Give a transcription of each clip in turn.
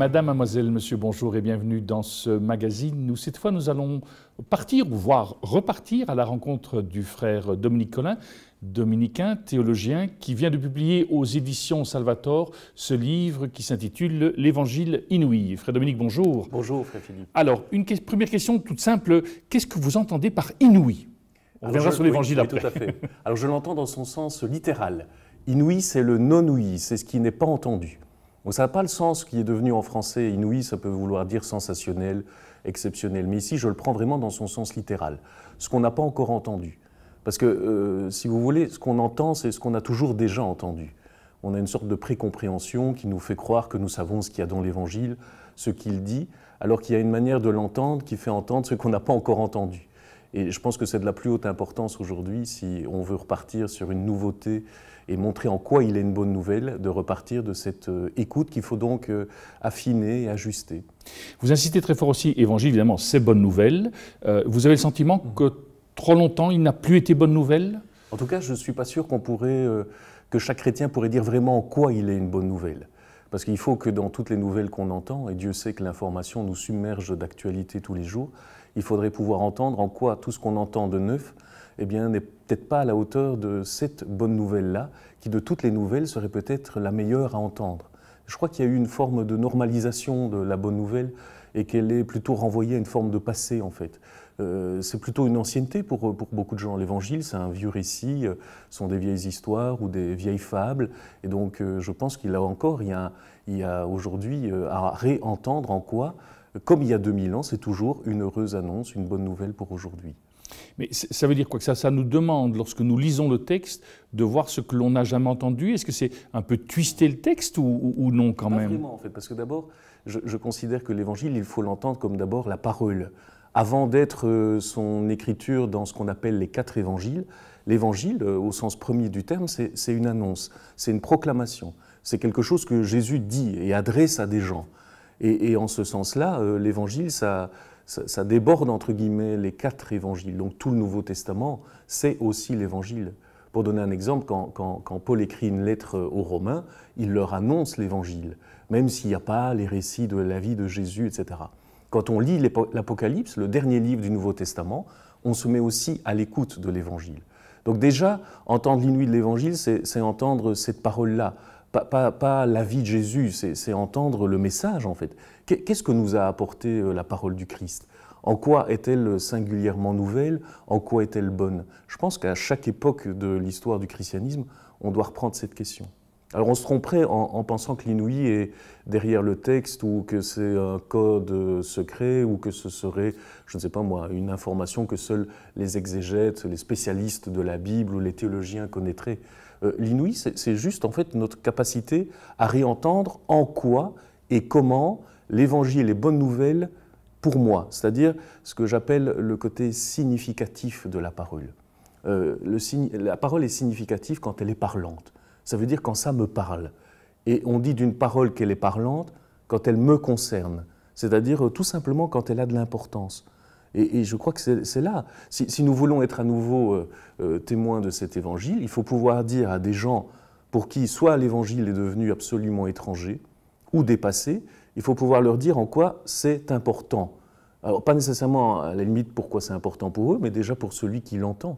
Madame, mademoiselle, monsieur, bonjour et bienvenue dans ce magazine où cette fois nous allons partir, voire repartir à la rencontre du frère Dominique Collin, dominicain, théologien, qui vient de publier aux éditions Salvator ce livre qui s'intitule « L'Évangile inouï ». Frère Dominique, bonjour. Bonjour, frère Philippe. Alors, première question toute simple, qu'est-ce que vous entendez par inouï? On reviendra sur l'Évangile oui, après. Tout à fait. Alors, je l'entends dans son sens littéral. Inouï, c'est le non-ouï, c'est ce qui n'est pas entendu. Donc ça n'a pas le sens qui est devenu en français inouï, ça peut vouloir dire sensationnel, exceptionnel. Mais ici, je le prends vraiment dans son sens littéral. Ce qu'on n'a pas encore entendu. Parce que, si vous voulez, ce qu'on entend, c'est ce qu'on a toujours déjà entendu. On a une sorte de précompréhension qui nous fait croire que nous savons ce qu'il y a dans l'Évangile, ce qu'il dit, alors qu'il y a une manière de l'entendre qui fait entendre ce qu'on n'a pas encore entendu. Et je pense que c'est de la plus haute importance aujourd'hui, si on veut repartir sur une nouveauté et montrer en quoi il est une bonne nouvelle, de repartir de cette écoute qu'il faut donc affiner et ajuster. Vous insistez très fort aussi, Évangile, évidemment, c'est bonne nouvelle. Vous avez le sentiment que trop longtemps, il n'a plus été bonne nouvelle? En tout cas, je ne suis pas sûr que chaque chrétien pourrait dire vraiment en quoi il est une bonne nouvelle. Parce qu'il faut que dans toutes les nouvelles qu'on entend, et Dieu sait que l'information nous submerge d'actualité tous les jours, il faudrait pouvoir entendre en quoi tout ce qu'on entend de neuf eh bien, n'est peut-être pas à la hauteur de cette bonne nouvelle-là, qui de toutes les nouvelles serait peut-être la meilleure à entendre. Je crois qu'il y a eu une forme de normalisation de la bonne nouvelle et qu'elle est plutôt renvoyée à une forme de passé, en fait. C'est plutôt une ancienneté pour beaucoup de gens. L'Évangile, c'est un vieux récit, ce sont des vieilles histoires ou des vieilles fables. Et donc, je pense qu'il y a aujourd'hui à réentendre en quoi, comme il y a 2000 ans, c'est toujours une heureuse annonce, une bonne nouvelle pour aujourd'hui. Mais ça veut dire quoi? Que ça nous demande, lorsque nous lisons le texte, de voir ce que l'on n'a jamais entendu? Est-ce que c'est un peu twister le texte ou non quand même? Pas vraiment, en fait, parce que d'abord, je considère que l'Évangile, il faut l'entendre comme d'abord la parole. Avant d'être son écriture dans ce qu'on appelle les 4 évangiles, l'Évangile, au sens premier du terme, c'est une annonce, c'est une proclamation. C'est quelque chose que Jésus dit et adresse à des gens. Et en ce sens-là, l'Évangile, ça déborde, entre guillemets, les 4 évangiles. Donc tout le Nouveau Testament, c'est aussi l'Évangile. Pour donner un exemple, quand Paul écrit une lettre aux Romains, il leur annonce l'Évangile, même s'il n'y a pas les récits de la vie de Jésus, etc. Quand on lit l'Apocalypse, le dernier livre du Nouveau Testament, on se met aussi à l'écoute de l'Évangile. Donc déjà, entendre l'inouï de l'Évangile, c'est entendre cette parole-là. Pas la vie de Jésus, c'est entendre le message en fait. Qu'est-ce que nous a apporté la parole du Christ? En quoi est-elle singulièrement nouvelle? En quoi est-elle bonne? Je pense qu'à chaque époque de l'histoire du christianisme, on doit reprendre cette question. Alors on se tromperait en pensant que l'inouï est derrière le texte ou que c'est un code secret ou que ce serait, je ne sais pas moi, une information que seuls les exégètes, les spécialistes de la Bible ou les théologiens connaîtraient. L'inouï, c'est juste en fait notre capacité à réentendre en quoi et comment l'Évangile est bonne nouvelle pour moi, c'est-à-dire ce que j'appelle le côté significatif de la parole. La parole est significative quand elle est parlante. Ça veut dire quand ça me parle. Et on dit d'une parole qu'elle est parlante quand elle me concerne, c'est-à-dire tout simplement quand elle a de l'importance. Et je crois que c'est là. Si nous voulons être à nouveau témoins de cet évangile, il faut pouvoir dire à des gens pour qui soit l'évangile est devenu absolument étranger ou dépassé, il faut pouvoir leur dire en quoi c'est important. Alors pas nécessairement à la limite pourquoi c'est important pour eux, mais déjà pour celui qui l'entend.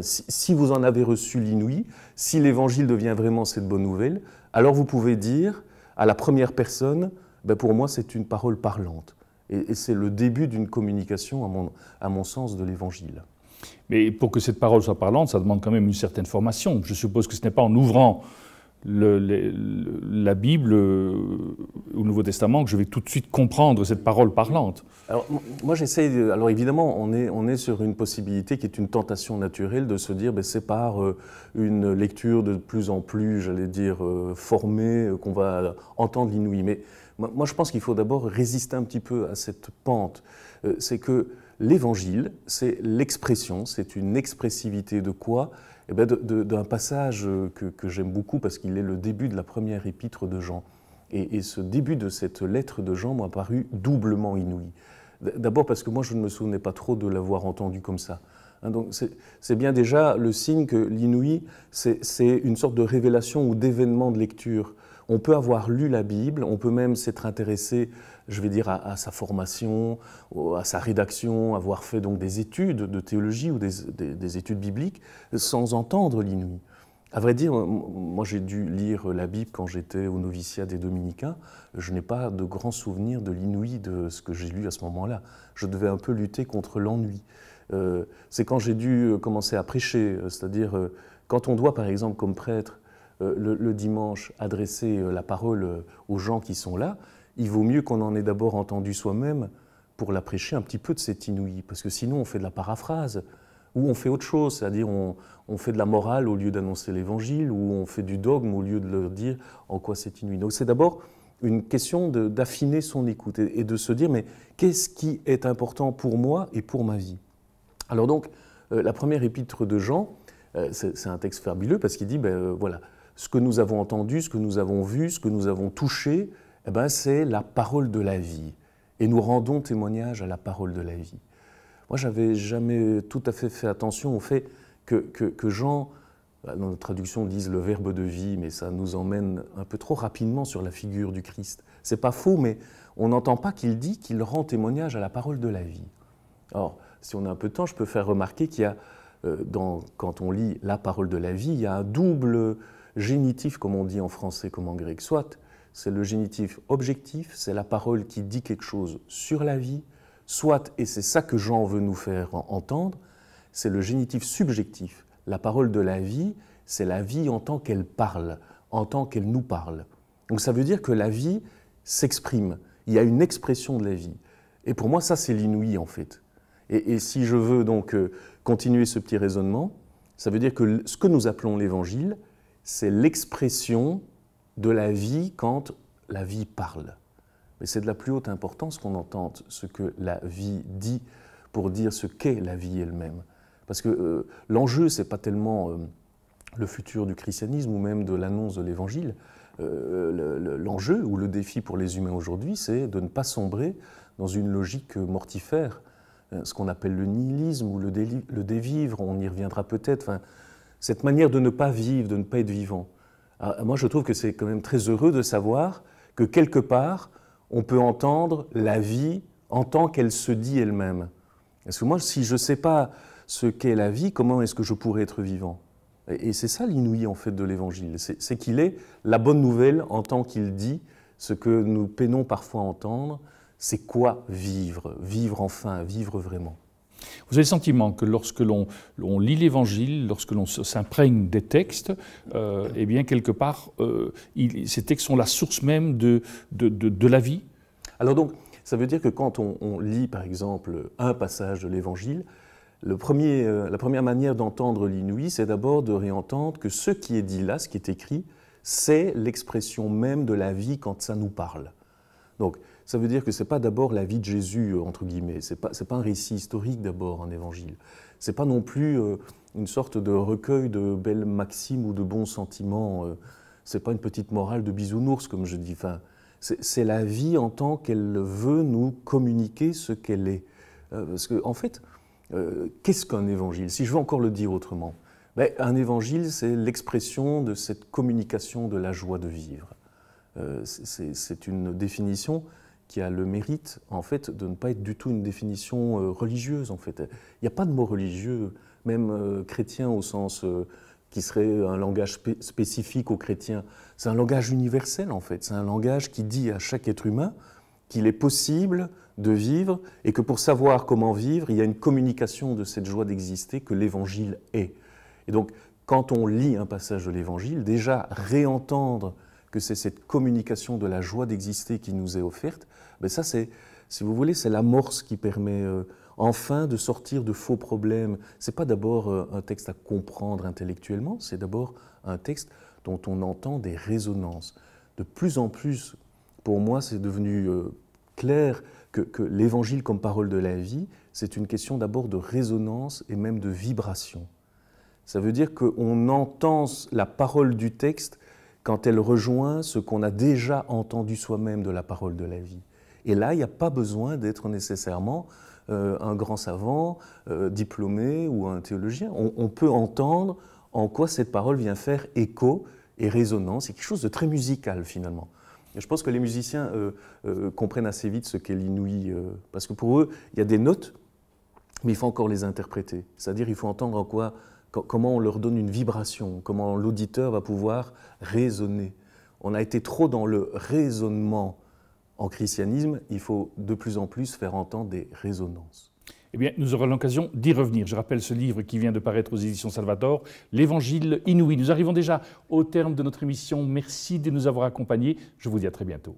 Si vous en avez reçu l'inouï, si l'évangile devient vraiment cette bonne nouvelle, alors vous pouvez dire à la première personne, pour moi c'est une parole parlante. Et c'est le début d'une communication, à mon sens, de l'Évangile. Mais pour que cette parole soit parlante, ça demande quand même une certaine formation. Je suppose que ce n'est pas en ouvrant la Bible au Nouveau Testament que je vais tout de suite comprendre cette parole parlante. Alors, moi, j'essaye. Alors, évidemment, on est sur une possibilité qui est une tentation naturelle de se dire c'est par une lecture de plus en plus, j'allais dire, formée, qu'on va entendre l'inouï. Mais moi, je pense qu'il faut d'abord résister un petit peu à cette pente. C'est que l'Évangile, c'est l'expression, c'est une expressivité de quoi? D'un passage que j'aime beaucoup parce qu'il est le début de la première épître de Jean. Et ce début de cette lettre de Jean m'a paru doublement inouï. D'abord parce que moi je ne me souvenais pas trop de l'avoir entendu comme ça. Donc c'est bien déjà le signe que l'inouï, c'est une sorte de révélation ou d'événement de lecture. On peut avoir lu la Bible, on peut même s'être intéressé, je vais dire, à sa formation, à sa rédaction, avoir fait donc des études de théologie ou des études bibliques sans entendre l'inouï. À vrai dire, moi j'ai dû lire la Bible quand j'étais au noviciat des Dominicains. Je n'ai pas de grands souvenirs de l'inouï de ce que j'ai lu à ce moment-là. Je devais un peu lutter contre l'ennui. C'est quand j'ai dû commencer à prêcher, c'est-à-dire quand on doit par exemple comme prêtre le dimanche adresser la parole aux gens qui sont là, il vaut mieux qu'on en ait d'abord entendu soi-même pour la prêcher un petit peu de cet inouï, parce que sinon on fait de la paraphrase, ou on fait autre chose, c'est-à-dire on fait de la morale au lieu d'annoncer l'évangile, ou on fait du dogme au lieu de leur dire en quoi c'est inouï. Donc c'est d'abord une question d'affiner son écoute et de se dire mais qu'est-ce qui est important pour moi et pour ma vie? Alors donc la première épître de Jean, c'est un texte fabuleux parce qu'il dit voilà, ce que nous avons entendu, ce que nous avons vu, ce que nous avons touché, eh ben, c'est la parole de la vie. Et nous rendons témoignage à la parole de la vie. Moi, je n'avais jamais tout à fait attention au fait que Jean, dans notre traduction, dise le verbe de vie, mais ça nous emmène un peu trop rapidement sur la figure du Christ. C'est pas faux, mais on n'entend pas qu'il dit qu'il rend témoignage à la parole de la vie. Or, si on a un peu de temps, je peux faire remarquer qu'il y a, quand on lit la parole de la vie, il y a un double génitif, comme on dit en français comme en grec. Soit c'est le génitif objectif, c'est la parole qui dit quelque chose sur la vie, soit, et c'est ça que Jean veut nous faire entendre, c'est le génitif subjectif. La parole de la vie, c'est la vie en tant qu'elle parle, en tant qu'elle nous parle. Donc ça veut dire que la vie s'exprime, il y a une expression de la vie. Et pour moi, ça c'est l'inouï en fait. Et si je veux donc continuer ce petit raisonnement, ça veut dire que ce que nous appelons l'évangile, c'est l'expression de la vie quand la vie parle. Mais c'est de la plus haute importance qu'on entende ce que la vie dit pour dire ce qu'est la vie elle-même. Parce que l'enjeu, ce n'est pas tellement le futur du christianisme ou même de l'annonce de l'évangile. L'enjeu ou le défi pour les humains aujourd'hui, c'est de ne pas sombrer dans une logique mortifère, ce qu'on appelle le nihilisme ou le dévivre, on y reviendra peut-être. Enfin, cette manière de ne pas vivre, de ne pas être vivant. Alors, moi, je trouve que c'est quand même très heureux de savoir que quelque part, on peut entendre la vie en tant qu'elle se dit elle-même. Parce que moi, si je ne sais pas ce qu'est la vie, comment est-ce que je pourrais être vivant? Et c'est ça l'inouï en fait de l'Évangile, c'est qu'il est la bonne nouvelle en tant qu'il dit ce que nous peinons parfois à entendre, c'est quoi vivre, vivre enfin, vivre vraiment. Vous avez le sentiment que lorsque l'on lit l'Évangile, lorsque l'on s'imprègne des textes, eh bien, quelque part, ces textes sont la source même de la vie? Alors donc, ça veut dire que quand on lit, par exemple, un passage de l'Évangile, la première manière d'entendre l'inouï, c'est d'abord de réentendre que ce qui est dit là, ce qui est écrit, c'est l'expression même de la vie quand ça nous parle. Donc, ça veut dire que ce n'est pas d'abord la vie de Jésus, entre guillemets, ce n'est pas un récit historique d'abord, un évangile. Ce n'est pas non plus une sorte de recueil de belles maximes ou de bons sentiments, ce n'est pas une petite morale de bisounours, comme je dis. Enfin, c'est la vie en tant qu'elle veut nous communiquer ce qu'elle est. Parce qu'en fait, qu'est-ce qu'un évangile? Si je veux encore le dire autrement, un évangile, c'est l'expression de cette communication de la joie de vivre. C'est une définition qui a le mérite, en fait, de ne pas être du tout une définition religieuse, en fait. Il n'y a pas de mot religieux, même chrétien au sens qui serait un langage spécifique aux chrétiens. C'est un langage universel, en fait. C'est un langage qui dit à chaque être humain qu'il est possible de vivre et que pour savoir comment vivre, il y a une communication de cette joie d'exister que l'Évangile est. Et donc, quand on lit un passage de l'Évangile, déjà réentendre que c'est cette communication de la joie d'exister qui nous est offerte, ça c'est, si vous voulez, c'est l'amorce qui permet enfin de sortir de faux problèmes. Ce n'est pas d'abord un texte à comprendre intellectuellement, c'est d'abord un texte dont on entend des résonances. De plus en plus, pour moi, c'est devenu clair que l'Évangile comme parole de la vie, c'est une question d'abord de résonance et même de vibration. Ça veut dire qu'on entend la parole du texte quand elle rejoint ce qu'on a déjà entendu soi-même de la parole de la vie. Et là, il n'y a pas besoin d'être nécessairement un grand savant, diplômé ou un théologien. On peut entendre en quoi cette parole vient faire écho et résonant. C'est quelque chose de très musical finalement. Et je pense que les musiciens comprennent assez vite ce qu'est l'inouï, parce que pour eux, il y a des notes, mais il faut encore les interpréter. C'est-à-dire il faut entendre en quoi, comment on leur donne une vibration, comment l'auditeur va pouvoir raisonner. On a été trop dans le raisonnement en christianisme, il faut de plus en plus faire entendre des résonances. Eh bien, nous aurons l'occasion d'y revenir. Je rappelle ce livre qui vient de paraître aux éditions Salvator, l'Évangile inouï. Nous arrivons déjà au terme de notre émission. Merci de nous avoir accompagnés. Je vous dis à très bientôt.